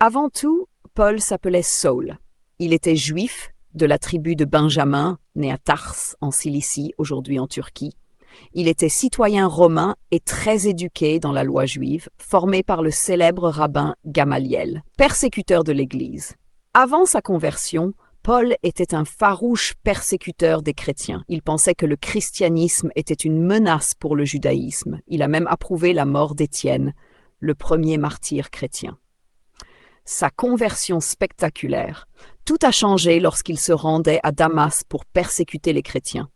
Avant tout, Paul s'appelait Saul. Il était juif de la tribu de Benjamin, né à Tars en Cilicie, aujourd'hui en Turquie. Il était citoyen romain et très éduqué dans la loi juive, formé par le célèbre rabbin Gamaliel, persécuteur de l'Église. Avant sa conversion, Paul était un farouche persécuteur des chrétiens. Il pensait que le christianisme était une menace pour le judaïsme. Il a même approuvé la mort d'Étienne, le premier martyr chrétien. Sa conversion spectaculaire. Tout a changé lorsqu'il se rendait à Damas pour persécuter les chrétiens.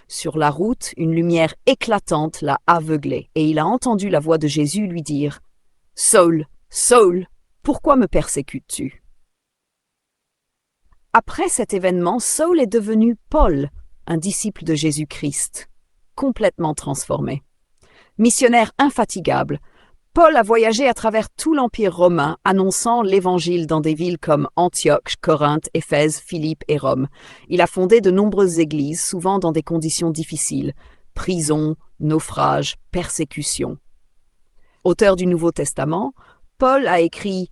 Sur la route, une lumière éclatante l'a aveuglé et il a entendu la voix de Jésus lui dire « Saul, Saul, pourquoi me persécutes-tu » Après cet événement, Saul est devenu Paul, un disciple de Jésus-Christ, complètement transformé. Missionnaire infatigable, Paul a voyagé à travers tout l'Empire romain, annonçant l'Évangile dans des villes comme Antioche, Corinthe, Éphèse, Philippe et Rome. Il a fondé de nombreuses églises, souvent dans des conditions difficiles, prison, naufrage, persécution. Auteur du Nouveau Testament, Paul a écrit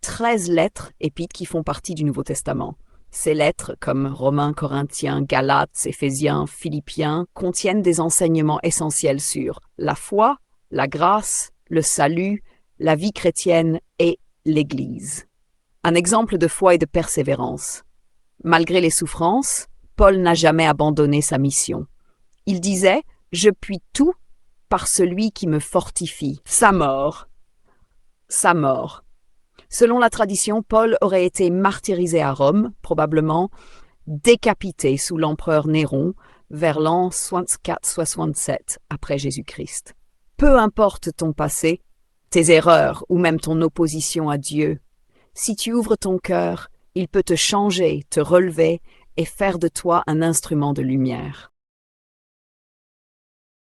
13 lettres épîtres qui font partie du Nouveau Testament. Ces lettres, comme Romains, Corinthiens, Galates, Éphésiens, Philippiens, contiennent des enseignements essentiels sur la foi, la grâce, le salut, la vie chrétienne et l'Église. Un exemple de foi et de persévérance. Malgré les souffrances, Paul n'a jamais abandonné sa mission. Il disait « Je puis tout par celui qui me fortifie ». Sa mort. Selon la tradition, Paul aurait été martyrisé à Rome, probablement décapité sous l'empereur Néron vers l'an 64-67 après Jésus-Christ. Peu importe ton passé, tes erreurs ou même ton opposition à Dieu, si tu ouvres ton cœur, il peut te changer, te relever et faire de toi un instrument de lumière.